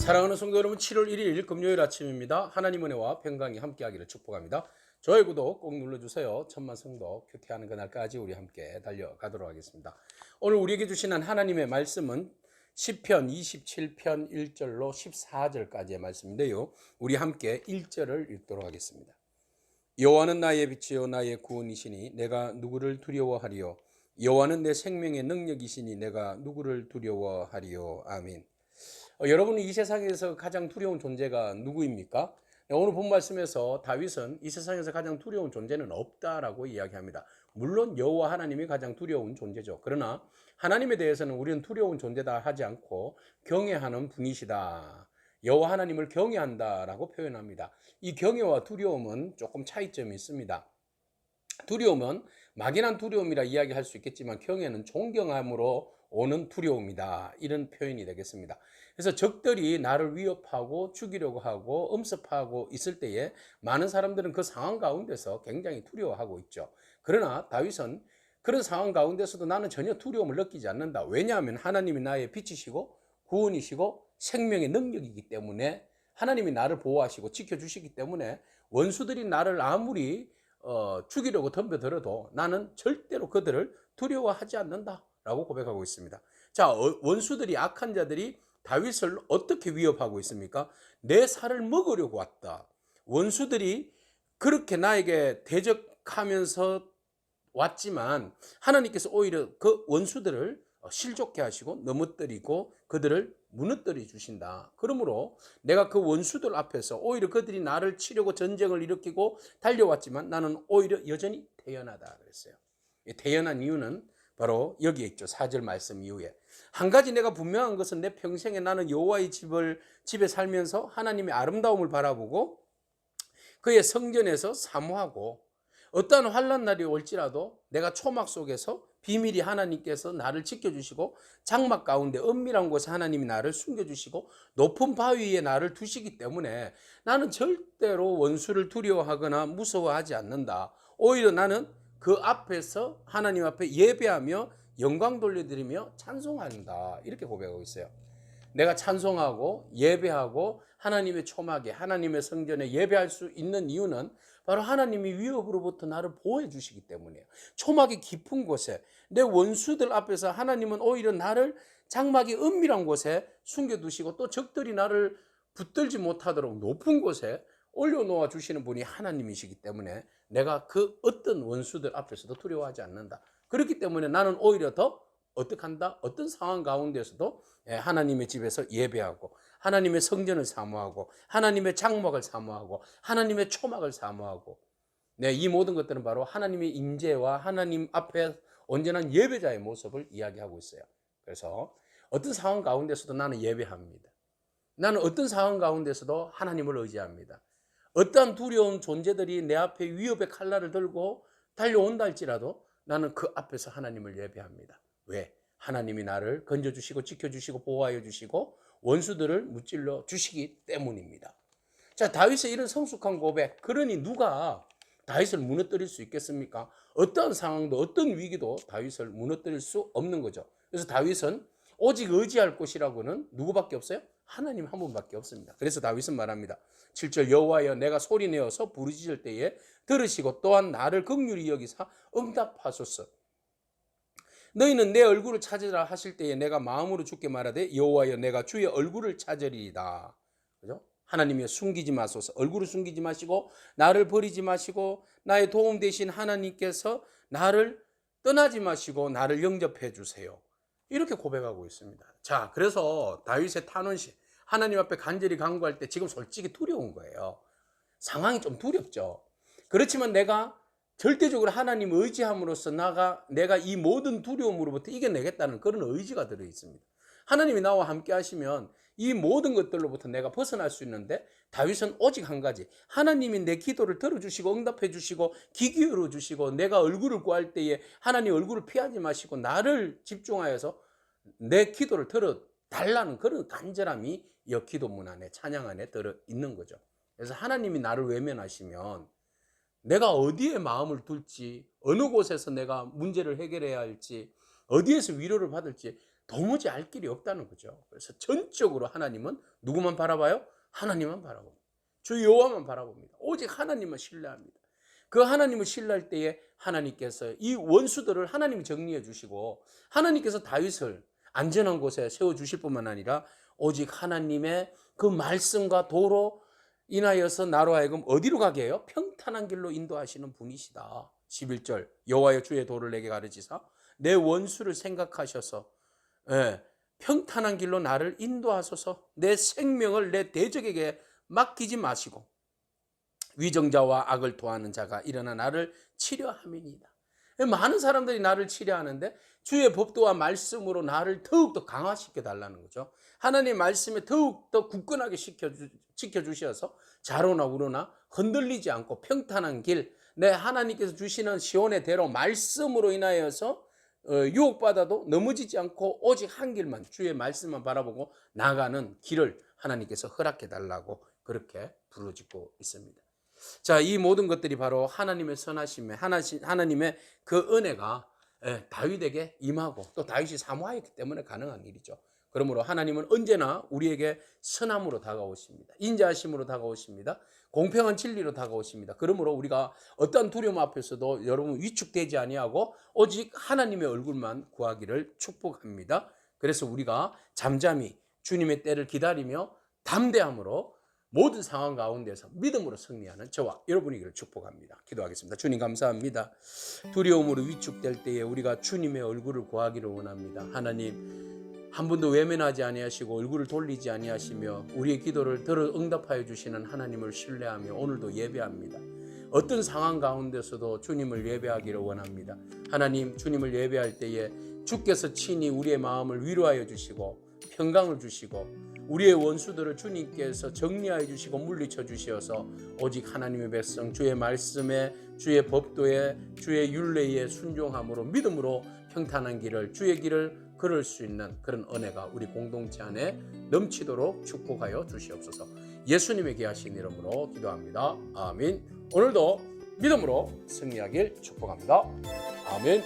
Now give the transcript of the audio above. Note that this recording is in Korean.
사랑하는 성도 여러분, 7월 1일 금요일 아침입니다. 하나님 은혜와 평강이 함께하기를 축복합니다. 저의 구독 꼭 눌러주세요. 천만 성도 큐티하는 그날까지 우리 함께 달려가도록 하겠습니다. 오늘 우리에게 주시는 하나님의 말씀은 시편 27편 1절로 14절까지의 말씀인데요. 우리 함께 1절을 읽도록 하겠습니다. 여호와는 나의 빛이요 나의 구원이시니 내가 누구를 두려워하리요. 여호와는 내 생명의 능력이시니 내가 누구를 두려워하리요. 아멘. 여러분은 이 세상에서 가장 두려운 존재가 누구입니까? 오늘 본 말씀에서 다윗은 이 세상에서 가장 두려운 존재는 없다라고 이야기합니다. 물론 여호와 하나님이 가장 두려운 존재죠. 그러나 하나님에 대해서는 우리는 두려운 존재다 하지 않고 경외하는 분이시다. 여호와 하나님을 경외한다라고 표현합니다. 이 경외와 두려움은 조금 차이점이 있습니다. 두려움은 막연한 두려움이라 이야기할 수 있겠지만 경외는 존경함으로 오는 두려움이다. 이런 표현이 되겠습니다. 그래서 적들이 나를 위협하고 죽이려고 하고 엄습하고 있을 때에 많은 사람들은 그 상황 가운데서 굉장히 두려워하고 있죠. 그러나 다윗은 그런 상황 가운데서도 나는 전혀 두려움을 느끼지 않는다. 왜냐하면 하나님이 나의 빛이시고 구원이시고 생명의 능력이기 때문에 하나님이 나를 보호하시고 지켜주시기 때문에 원수들이 나를 아무리 죽이려고 덤벼들어도 나는 절대로 그들을 두려워하지 않는다라고 고백하고 있습니다. 자, 원수들이 악한 자들이 다윗을 어떻게 위협하고 있습니까? 내 살을 먹으려고 왔다. 원수들이 그렇게 나에게 대적하면서 왔지만 하나님께서 오히려 그 원수들을 실족해 하시고 넘어뜨리고 그들을 무너뜨려 주신다. 그러므로 내가 그 원수들 앞에서 오히려 그들이 나를 치려고 전쟁을 일으키고 달려왔지만 나는 오히려 여전히 태연하다 그랬어요. 태연한 이유는 바로 여기에 있죠. 4절 말씀 이후에. 한 가지 내가 분명한 것은 내 평생에 나는 여호와의 집에 살면서 하나님의 아름다움을 바라보고 그의 성전에서 사모하고 어떠한 환난 날이 올지라도 내가 초막 속에서 비밀이 하나님께서 나를 지켜주시고 장막 가운데 은밀한 곳에 하나님이 나를 숨겨주시고 높은 바위에 나를 두시기 때문에 나는 절대로 원수를 두려워하거나 무서워하지 않는다. 오히려 나는 그 앞에서 하나님 앞에 예배하며 영광 돌려드리며 찬송한다. 이렇게 고백하고 있어요. 내가 찬송하고 예배하고 하나님의 초막에 하나님의 성전에 예배할 수 있는 이유는 바로 하나님이 위협으로부터 나를 보호해 주시기 때문이에요. 초막이 깊은 곳에 내 원수들 앞에서 하나님은 오히려 나를 장막이 은밀한 곳에 숨겨두시고 또 적들이 나를 붙들지 못하도록 높은 곳에 올려놓아 주시는 분이 하나님이시기 때문에 내가 그 어떤 원수들 앞에서도 두려워하지 않는다. 그렇기 때문에 나는 오히려 더 어떻게 한다? 어떤 상황 가운데서도 하나님의 집에서 예배하고 하나님의 성전을 사모하고 하나님의 장막을 사모하고 하나님의 초막을 사모하고 이 모든 것들은 바로 하나님의 임재와 하나님 앞에 온전한 예배자의 모습을 이야기하고 있어요. 그래서 어떤 상황 가운데서도 나는 예배합니다. 나는 어떤 상황 가운데서도 하나님을 의지합니다. 어떠한 두려운 존재들이 내 앞에 위협의 칼날을 들고 달려온다 할지라도 나는 그 앞에서 하나님을 예배합니다. 왜? 하나님이 나를 건져주시고 지켜주시고 보호하여 주시고 원수들을 무찔러 주시기 때문입니다. 자, 다윗의 이런 성숙한 고백, 그러니 누가 다윗을 무너뜨릴 수 있겠습니까? 어떤 상황도 어떤 위기도 다윗을 무너뜨릴 수 없는 거죠. 그래서 다윗은 오직 의지할 곳이라고는 누구밖에 없어요? 하나님 한 분밖에 없습니다. 그래서 다윗은 말합니다. 7절 여호와여 내가 소리내어서 부르짖을 때에 들으시고 또한 나를 긍휼히 여기사 응답하소서. 너희는 내 얼굴을 찾으라 하실 때에 내가 마음으로 주께 말하되 여호와여 내가 주의 얼굴을 찾으리이다. 그죠? 하나님이 숨기지 마소서. 얼굴을 숨기지 마시고 나를 버리지 마시고 나의 도움 되신 하나님께서 나를 떠나지 마시고 나를 영접해 주세요. 이렇게 고백하고 있습니다. 자, 그래서 다윗의 탄원시 하나님 앞에 간절히 간구할 때 지금 솔직히 두려운 거예요. 상황이 좀 두렵죠. 그렇지만 내가 절대적으로 하나님 의지함으로써 내가 이 모든 두려움으로부터 이겨내겠다는 그런 의지가 들어 있습니다. 하나님이 나와 함께 하시면 이 모든 것들로부터 내가 벗어날 수 있는데 다윗은 오직 한 가지, 하나님이 내 기도를 들어주시고 응답해 주시고 귀 기울여 주시고 내가 얼굴을 구할 때에 하나님 얼굴을 피하지 마시고 나를 집중하여서 내 기도를 들어달라는 그런 간절함이 이 기도문 안에 찬양 안에 들어 있는 거죠. 그래서 하나님이 나를 외면하시면 내가 어디에 마음을 둘지, 어느 곳에서 내가 문제를 해결해야 할지, 어디에서 위로를 받을지 도무지 알 길이 없다는 거죠. 그래서 전적으로 하나님은 누구만 바라봐요? 하나님만 바라봅니다. 주 여호와만 바라봅니다. 오직 하나님만 신뢰합니다. 그 하나님을 신뢰할 때에 하나님께서 이 원수들을 하나님이 정리해 주시고 하나님께서 다윗을 안전한 곳에 세워주실 뿐만 아니라 오직 하나님의 그 말씀과 도로 인하여서 나로 하여금 어디로 가게 해요? 평탄한 길로 인도하시는 분이시다. 11절 여호와여 주의 도를 내게 가르치사 내 원수를 생각하셔서 평탄한 길로 나를 인도하소서. 내 생명을 내 대적에게 맡기지 마시고 위정자와 악을 토하는 자가 일어나 나를 치려함이니이다. 많은 사람들이 나를 치려하는데 주의 법도와 말씀으로 나를 더욱더 강화시켜 달라는 거죠. 하나님의 말씀에 더욱더 굳건하게 지켜주셔서 좌로나 우로나 흔들리지 않고 평탄한 길, 내 하나님께서 주시는 시온의 대로 말씀으로 인하여서 유혹받아도 넘어지지 않고 오직 한 길만 주의 말씀만 바라보고 나가는 길을 하나님께서 허락해 달라고 그렇게 부르짖고 있습니다. 자, 이 모든 것들이 바로 하나님의 선하심에 하나님의 그 은혜가 다윗에게 임하고 또 다윗이 사모하였기 때문에 가능한 일이죠. 그러므로 하나님은 언제나 우리에게 선함으로 다가오십니다. 인자하심으로 다가오십니다. 공평한 진리로 다가오십니다. 그러므로 우리가 어떠한 두려움 앞에서도 여러분 위축되지 아니하고 오직 하나님의 얼굴만 구하기를 축복합니다. 그래서 우리가 잠잠히 주님의 때를 기다리며 담대함으로 모든 상황 가운데서 믿음으로 승리하는 저와 여러분이기를 축복합니다. 기도하겠습니다. 주님 감사합니다. 두려움으로 위축될 때에 우리가 주님의 얼굴을 구하기를 원합니다. 하나님, 한 번도 외면하지 아니하시고 얼굴을 돌리지 아니하시며 우리의 기도를 들어 응답하여 주시는 하나님을 신뢰하며 오늘도 예배합니다. 어떤 상황 가운데서도 주님을 예배하기를 원합니다. 하나님, 주님을 예배할 때에 주께서 친히 우리의 마음을 위로하여 주시고 평강을 주시고 우리의 원수들을 주님께서 정리하여 주시고 물리쳐 주시어서 오직 하나님의 백성 주의 말씀에 주의 법도에 주의 율례에 순종함으로 믿음으로 평탄한 길을 주의 길을 걸을 수 있는 그런 은혜가 우리 공동체 안에 넘치도록 축복하여 주시옵소서. 예수님의 귀하신 이름으로 기도합니다. 아멘. 오늘도 믿음으로 승리하길 축복합니다. 아멘.